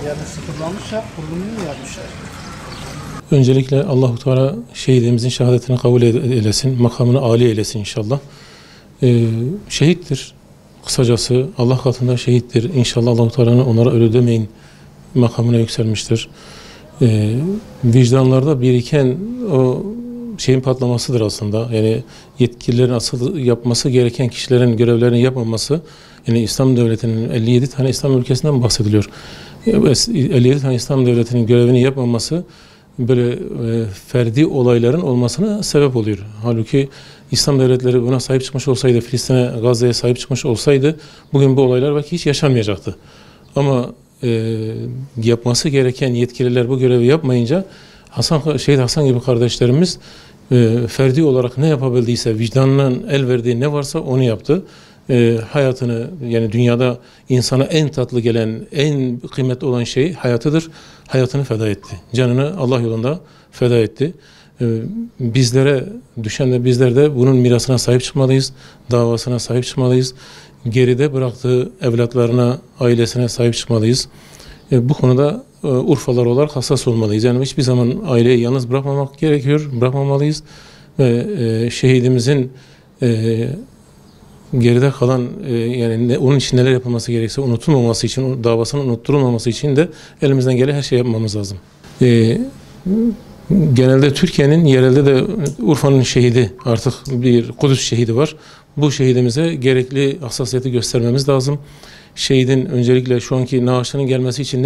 Yani sıfırlanmış ya, kurulumunu mu yapmışlar? Öncelikle Allahu Teala şehidimizin şehadetini kabul eylesin, makamını âli eylesin inşallah. Şehittir. Kısacası Allah katında şehittir. İnşallah Allahu Teala'nın onlara ölü demeyin makamına yükselmiştir. Vicdanlarda biriken o şeyin patlamasıdır aslında. Yani yetkililerin asıl yapması gereken kişilerin görevlerini yapmaması. Yani İslam Devleti'nin 57 tane İslam ülkesinden bahsediliyor. 57 tane İslam Devleti'nin görevini yapmaması böyle ferdi olayların olmasına sebep oluyor. Halbuki İslam devletleri buna sahip çıkmış olsaydı, Filistin'e, Gazze'ye sahip çıkmış olsaydı bugün bu olaylar belki hiç yaşanmayacaktı. Ama yapması gereken yetkililer bu görevi yapmayınca Şehit Hasan gibi kardeşlerimiz ferdi olarak ne yapabildiyse, vicdanının el verdiği ne varsa onu yaptı. Hayatını, yani dünyada insana en tatlı gelen, en kıymetli olan şey hayatıdır. Hayatını feda etti. Canını Allah yolunda feda etti. Bizlere düşen de bizler de bunun mirasına sahip çıkmalıyız. Davasına sahip çıkmalıyız. Geride bıraktığı evlatlarına, ailesine sahip çıkmalıyız. Bu konuda Urfalılar olarak hassas olmalıyız. Yani hiçbir zaman aileyi yalnız bırakmamak gerekiyor, bırakmamalıyız. Ve şehidimizin geride kalan yani onun için neler yapılması gerekirse unutulmaması için, davasının unutturulmaması için de elimizden gelen her şey yapmamız lazım. Genelde Türkiye'nin, yerelde de Urfa'nın şehidi, artık bir Kudüs şehidi var. Bu şehidimize gerekli hassasiyeti göstermemiz lazım. Şehidin öncelikle şu anki naaşının gelmesi için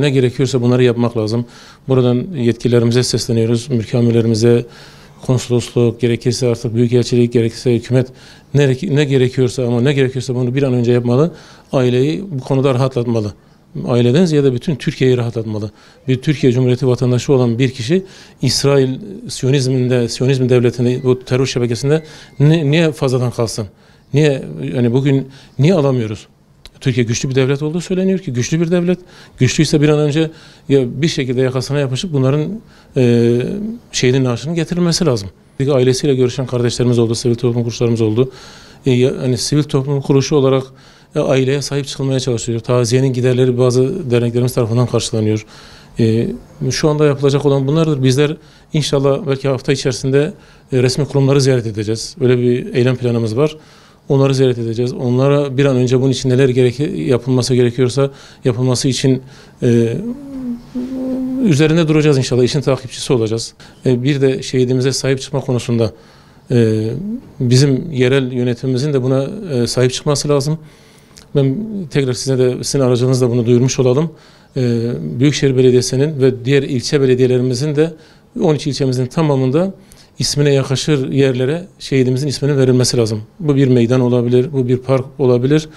ne gerekiyorsa bunları yapmak lazım. Buradan yetkililerimize sesleniyoruz, mülki konsolosluk, gerekirse artık büyükelçilik, gerekirse hükümet ne gerekiyorsa ama ne gerekiyorsa bunu bir an önce yapmalı. Aileyi bu konuda rahatlatmalı. Aileden ziyade bütün Türkiye'yi rahatlatmalı. Bir Türkiye Cumhuriyeti vatandaşı olan bir kişi İsrail Siyonizm devletinde, bu terör şebekesinde niye fazladan kalsın? Niye, yani bugün niye alamıyoruz? Türkiye güçlü bir devlet olduğu söyleniyor ki, güçlü bir devlet. Güçlüyse bir an önce bir şekilde yakasına yapışıp bunların şehidin naaşının getirilmesi lazım. Ailesiyle görüşen kardeşlerimiz oldu, sivil toplum kuruluşlarımız oldu. Hani sivil toplum kuruluşu olarak aileye sahip çıkılmaya çalışıyor. Taziyenin giderleri bazı derneklerimiz tarafından karşılanıyor. Şu anda yapılacak olan bunlardır. Bizler inşallah belki hafta içerisinde resmi kurumları ziyaret edeceğiz. Öyle bir eylem planımız var. Onları ziyaret edeceğiz. Onlara bir an önce bunun için neler yapılması gerekiyorsa yapılması için üzerinde duracağız inşallah. İşin takipçisi olacağız. Bir de şehidimize sahip çıkma konusunda bizim yerel yönetimimizin de buna sahip çıkması lazım. Ben tekrar sizin aracınızla bunu duyurmuş olalım. Büyükşehir Belediyesi'nin ve diğer ilçe belediyelerimizin de 13 ilçemizin tamamında ismine yakışır yerlere şehidimizin isminin verilmesi lazım. Bu bir meydan olabilir, bu bir park olabilir,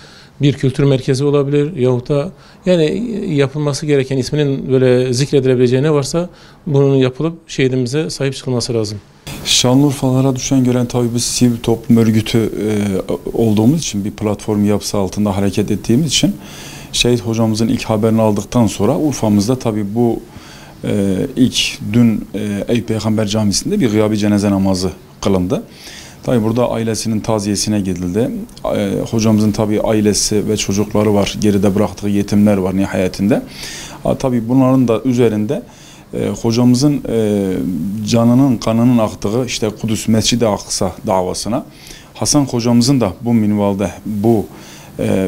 bir kültür merkezi olabilir yahut da yani yapılması gereken, isminin böyle zikredilebileceği ne varsa bunun yapılıp şehidimize sahip çıkılması lazım. Şanlıurfalara düşen gören tabii biz sivil toplum örgütü olduğumuz için, bir platform yapısı altında hareket ettiğimiz için şehit hocamızın ilk haberini aldıktan sonra Urfa'mızda tabii bu ilk dün Eyüp Peygamber Camisi'nde bir gıyabi cenaze namazı kılındı. Tabii burada ailesinin taziyesine gidildi. Hocamızın tabii ailesi ve çocukları var. Geride bıraktığı yetimler var nihayetinde. Tabii bunların da üzerinde hocamızın canının, kanının aktığı işte Kudüs Mescid-i Aksa davasına Hasan hocamızın da bu minvalde bu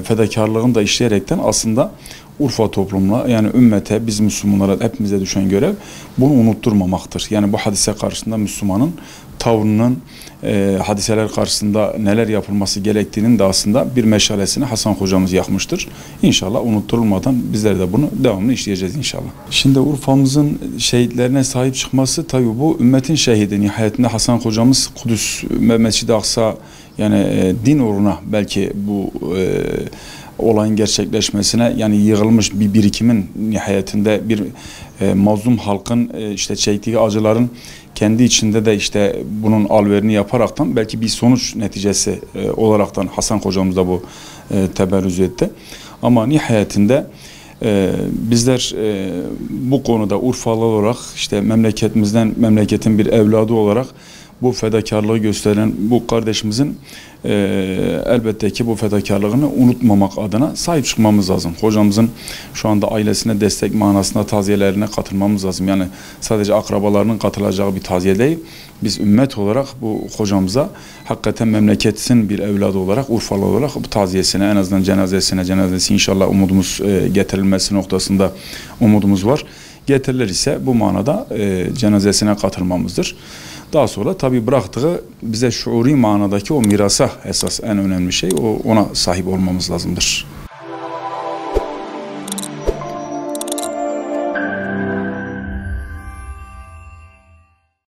fedakarlığını da işleyerekten aslında Urfa toplumuna, yani ümmete, biz Müslümanlara, hepimize düşen görev bunu unutturmamaktır. Yani bu hadise karşısında Müslümanın tavrının hadiseler karşısında neler yapılması gerektiğinin de aslında bir meşalesini Hasan hocamız yakmıştır. İnşallah unutturulmadan bizler de bunu devamlı işleyeceğiz inşallah. Şimdi Urfa'mızın şehitlerine sahip çıkması tabii bu ümmetin şehidi. Nihayetinde Hasan hocamız Kudüs Mescid-i Aksa, yani din uğruna belki bu olayın gerçekleşmesine, yani yığılmış bir birikimin nihayetinde bir mazlum halkın işte çektiği acıların kendi içinde de işte bunun alverini yaparaktan belki bir sonuç neticesi olaraktan Hasan hocamız da bu teberrüz etti. Ama nihayetinde bizler bu konuda Urfalı olarak işte memleketin bir evladı olarak bu fedakarlığı gösteren bu kardeşimizin elbette ki bu fedakarlığını unutmamak adına sahip çıkmamız lazım. Hocamızın şu anda ailesine destek manasında taziyelerine katılmamız lazım. Yani sadece akrabalarının katılacağı bir taziye değil. Biz ümmet olarak bu hocamıza hakikaten memleketin bir evladı olarak, Urfalı olarak bu taziyesine, en azından cenazesi inşallah umudumuz getirilmesi noktasında umudumuz var. Getirirler ise bu manada cenazesine katılmamızdır. Daha sonra tabi bıraktığı bize şuuri manadaki o mirasa esas en önemli şey, ona sahip olmamız lazımdır.